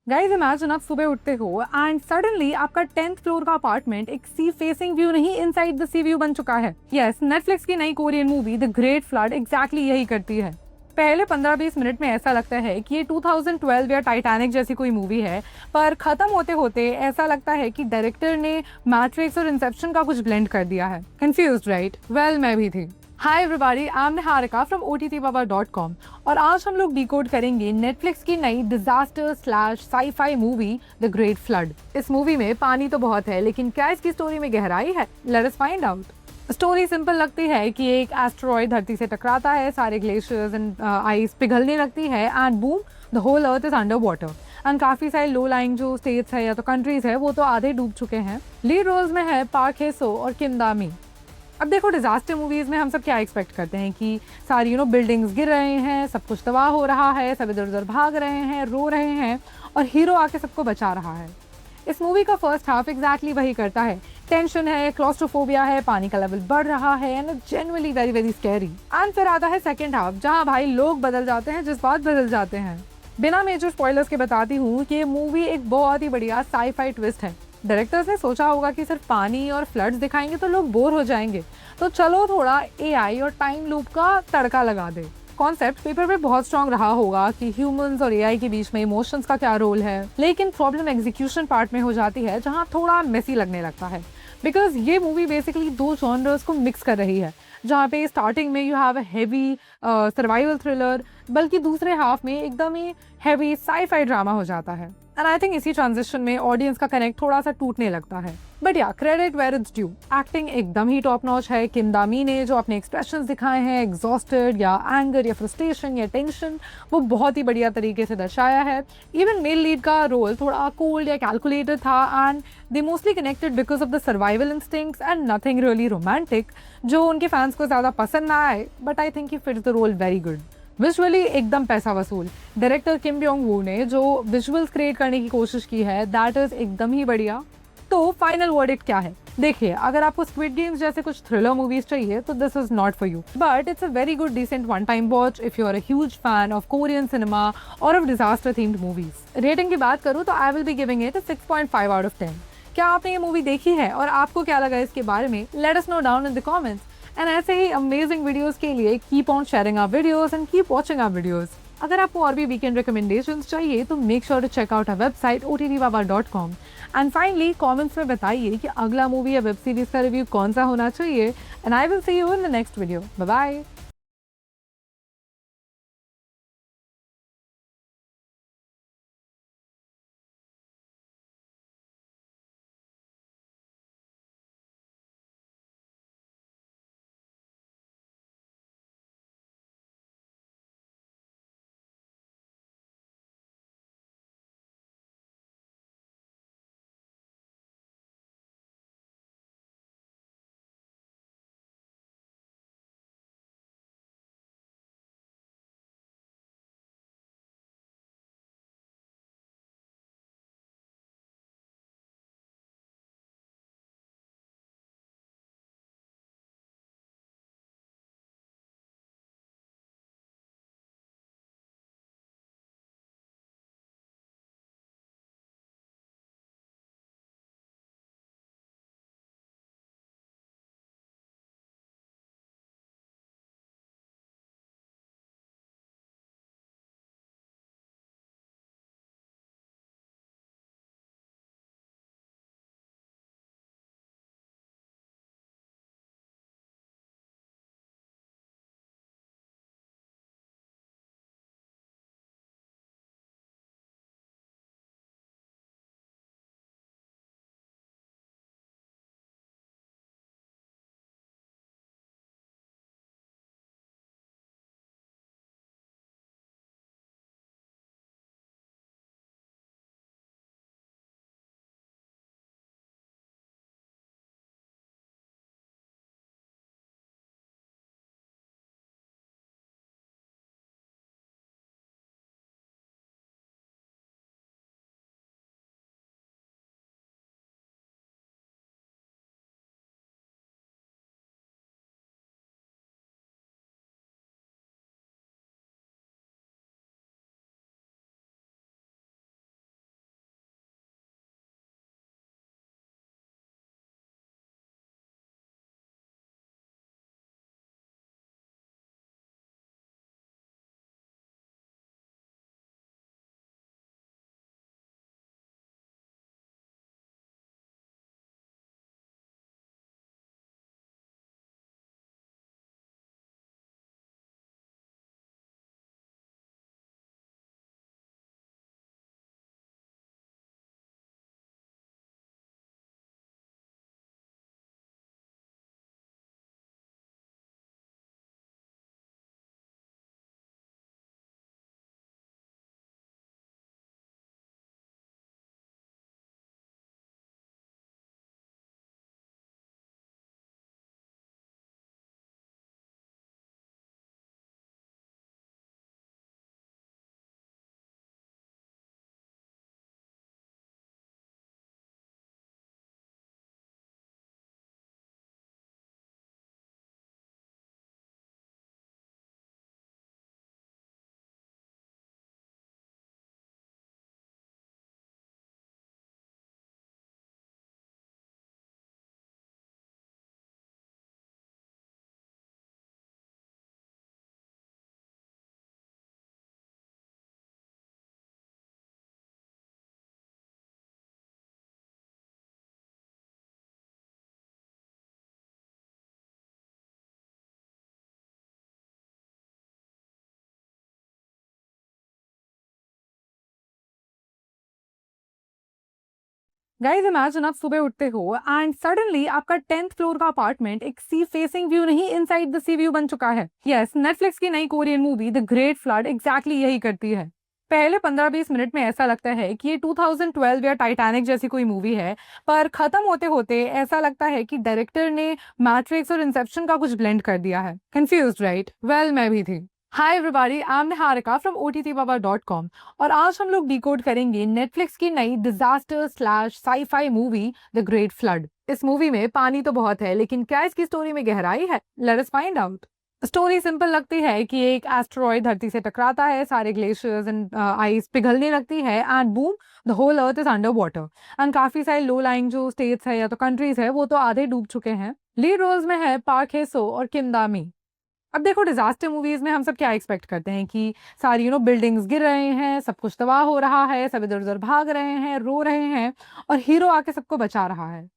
Guys imagine आप सुबह उठते हो एंड सडनली आपका 10th फ्लोर का अपार्टमेंट एक सी फेसिंग व्यू नहीं इनसाइड द सी व्यू बन चुका है। यस, नेटफ्लिक्स की नई Korean movie the great flood exactly यही करती है। पहले 15-20 मिनट में ऐसा लगता है कि ये 2012 या टाइटैनिक जैसी कोई मूवी है, पर खत्म होते होते ऐसा लगता है कि डायरेक्टर ने मैट्रिक्स और इंसेप्शन का कुछ ब्लेंड कर दिया है। Confused right? वेल, मैं भी थी। Hi everybody, I am Niharika from OTTBaba.com और आज हम लोग डिकोड करेंगे नेटफ्लिक्स की नई disaster slash sci-fi movie the great flood. इस मूवी में पानी तो बहुत है, लेकिन क्या इसकी स्टोरी में गहराई है? Let us find out. Story simple लगती है कि एक एस्टेरॉयड धरती से टकराता है, सारे ग्लेशियर्स एंड आइस पिघलने लगती है and boom, the whole earth is under water and काफी सारे लो लाइंग जो स्टेट्स है या तो कंट्रीज है वो तो आधे डूब चुके हैं। लीड रोल्स में है पार्क हेसो और किम दामी। अब देखो, डिजास्टर मूवीज में हम सब क्या एक्सपेक्ट करते हैं कि सारी बिल्डिंग्स गिर रहे हैं, सब कुछ तबाह हो रहा है, सब इधर उधर भाग रहे हैं, रो रहे हैं और हीरो आके सबको बचा रहा है। इस मूवी का फर्स्ट हाफ एग्जैक्टली वही करता है। टेंशन है, क्लॉस्ट्रोफोबिया है, पानी का लेवल बढ़ रहा है and genuinely very very scary. And फिर आता है सेकंड हाफ, जहां भाई लोग बदल जाते हैं, जज्बात बदल जाते हैं। बिना मेजर स्पॉयलर्स के बताती हूँ कि ये मूवी एक बहुत ही बढ़िया साई-फाई ट्विस्ट है। डायरेक्टर्स ने सोचा होगा कि सिर्फ पानी और फ्लड्स दिखाएंगे तो लोग बोर हो जाएंगे, तो चलो थोड़ा एआई और टाइम लूप का तड़का लगा दे। कॉन्सेप्ट पेपर पे बहुत स्ट्रांग रहा होगा कि ह्यूमंस और एआई के बीच में इमोशंस का क्या रोल है, लेकिन प्रॉब्लम एग्जीक्यूशन पार्ट में हो जाती है, जहां थोड़ा मेसी लगने लगता है। बिकॉज ये मूवी बेसिकली दो जॉनर्स को मिक्स कर रही है, जहाँ पे स्टार्टिंग में you have a heavy survival thriller, बल्कि दूसरे हाफ में एकदम ही हैवी साई-फाई ड्रामा हो जाता है। एंड आई थिंक इसी ट्रांजिशन में ऑडियंस का कनेक्ट थोड़ा सा टूटने लगता है। But ya, credit where it's due. Acting एकदम ही टॉप नॉच है। किम दामी ने जो अपने एक्सप्रेशंस दिखाए हैं, एग्जॉस्टेड या एंगर या फ्रस्ट्रेशन या टेंशन, वो बहुत ही बढ़िया तरीके से दर्शाया है। इवन मेल लीड का रोल थोड़ा कोल्ड या कैलकुलेटेड था and they mostly connected because of the survival instincts and nothing really romantic, जो उनके फैंस को ज्यादा पसंद ना आए, but I think he fits the role very good. Visually एकदम पैसा वसूल। डायरेक्टर किम ब्योंग वू ने जो विजुअल्स क्रिएट करने की कोशिश की है, दैट इज एकदम ही बढ़िया। तो फाइनल वर्डिक्ट क्या है? देखिए, अगर आपको स्क्विड गेम्स जैसे कुछ थ्रिलर मूवीज चाहिए तो this is not for you, but it's a very good decent one time watch if you are a huge fan of Korean cinema और of disaster themed movies. Rating की बात करूँ तो I will be giving it 6.5 out of 10। क्या आपने ये movie देखी है और आपको क्या लगा इसके बारे में? Let us know down in the comments. And ऐसे ही अमेजिंग वीडियोस के लिए keep on sharing our videos and keep watching our videos. अगर आपको और भी वीकेंड रिकमेंडेशंस चाहिए तो make sure to check out our website OTTBaba.com। And finally comments में बताइए कि अगला मूवी या वेब सीरीज का रिव्यू कौन सा होना चाहिए। And I will see you in the next video. Bye bye. Guys imagine आप सुबह उठते हो एंड सडनली आपका 10th फ्लोर का अपार्टमेंट एक सी फेसिंग व्यू नहीं इनसाइड द सी व्यू बन चुका है। यस, नेटफ्लिक्स की नई Korean movie the great flood exactly यही करती है। पहले 15-20 मिनट में ऐसा लगता है कि ये 2012 या टाइटैनिक जैसी कोई मूवी है, पर खत्म होते होते ऐसा लगता है कि डायरेक्टर ने मैट्रिक्स और इंसेप्शन का कुछ ब्लेंड कर दिया है। Confused right? वेल, मैं भी थी। Hi everybody, I am Niharika from OTTBaba.com और आज हम लोग डिकोड करेंगे नेटफ्लिक्स की नई disaster slash sci-fi movie the great flood. इस मूवी में पानी तो बहुत है, लेकिन क्या इसकी स्टोरी में गहराई है? Let us find out. Story simple लगती है कि एक एस्टेरॉयड धरती से टकराता है, सारे ग्लेशियर्स एंड आइस पिघलने लगती है and boom, the whole earth is under water and काफी सारे लो लाइंग जो स्टेट्स है या तो कंट्रीज है वो तो आधे डूब चुके हैं। लीड रोल्स में है पार्क हे-सो और किम दा-मी। अब देखो, डिजास्टर मूवीज में हम सब क्या एक्सपेक्ट करते हैं कि सारी बिल्डिंग्स गिर रहे हैं, सब कुछ तबाह हो रहा है, सब इधर उधर भाग रहे हैं, रो रहे हैं और हीरो आके सबको बचा रहा है।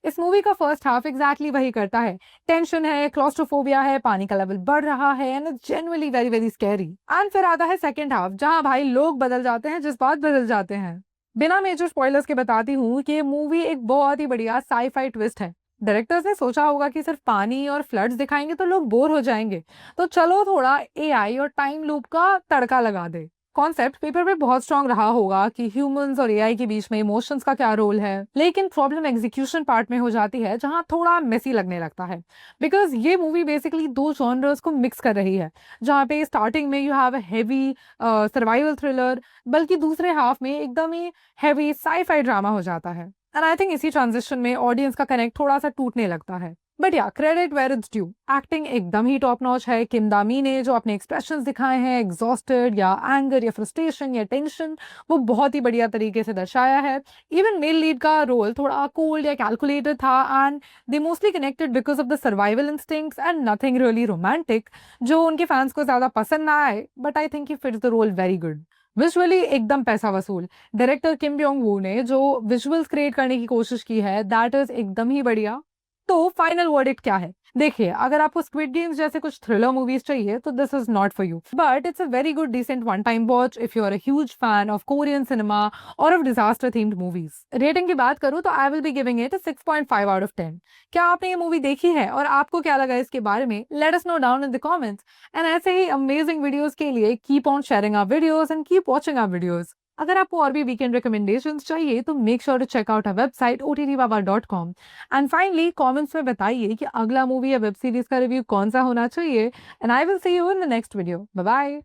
इस मूवी का फर्स्ट हाफ एग्जैक्टली वही करता है। टेंशन है, क्लॉस्ट्रोफोबिया है, पानी का लेवल बढ़ रहा है and it's genuinely very very scary. And फिर आता है सेकंड हाफ, जहां भाई लोग बदल जाते हैं, जज्बात बदल जाते हैं। बिना मेजर स्पॉयलर्स के बताती हूँ कि ये मूवी एक बहुत ही बढ़िया साई-फाई ट्विस्ट है। डायरेक्टर्स ने सोचा होगा कि सिर्फ पानी और फ्लड्स दिखाएंगे तो लोग बोर हो जाएंगे, तो चलो थोड़ा एआई और टाइम लूप का तड़का लगा दे। कॉन्सेप्ट पेपर पे बहुत स्ट्रांग रहा होगा कि ह्यूमंस और एआई के बीच में इमोशंस का क्या रोल है, लेकिन प्रॉब्लम एग्जीक्यूशन पार्ट में हो जाती है, जहां थोड़ा मेसी लगने लगता है। बिकॉज ये मूवी बेसिकली दो जॉनर्स को मिक्स कर रही है, जहाँ पे स्टार्टिंग में you have a heavy survival thriller, बल्कि दूसरे हाफ में एकदम ही हैवी साई-फाई ड्रामा हो जाता है। एंड आई थिंक इसी ट्रांजिशन में ऑडियंस का कनेक्ट थोड़ा सा टूटने लगता है। But ya, credit where it's due. Acting एकदम ही टॉप नॉच है। किम दामी ने जो अपने एक्सप्रेशंस दिखाए हैं, एग्जॉस्टेड या एंगर या फ्रस्ट्रेशन या टेंशन, वो बहुत ही बढ़िया तरीके से दर्शाया है। इवन मेल लीड का रोल थोड़ा कोल्ड या कैलकुलेटेड था and they mostly connected because of the survival instincts and nothing really romantic, जो उनके फैंस को ज्यादा पसंद ना आए, but I think he fits the role very good. Visually एकदम पैसा वसूल। डायरेक्टर किम ब्योंग वू ने जो विजुअल्स क्रिएट करने की कोशिश की है, दैट इज एकदम ही बढ़िया। तो फाइनल वर्डिक्ट क्या है? देखिए, अगर आपको स्क्विड गेम्स जैसे कुछ थ्रिलर मूवीज चाहिए तो this is not for you, but it's a very good decent one time watch if you are a huge fan of Korean cinema और of disaster themed movies. Rating की बात करूं तो I will be giving it 6.5 out of 10। क्या आपने ये movie देखी है और आपको क्या लगा इसके बारे में? Let us know down in the comments. And ऐसे ही अमेजिंग वीडियोस के लिए keep on sharing our videos and keep watching our videos. अगर आपको और भी वीकेंड रिकमेंडेशंस चाहिए तो make sure to check out our website OTTBaba.com। And finally comments में बताइए कि अगला मूवी या वेब सीरीज का रिव्यू कौन सा होना चाहिए, and I will see you in the next video. Bye bye.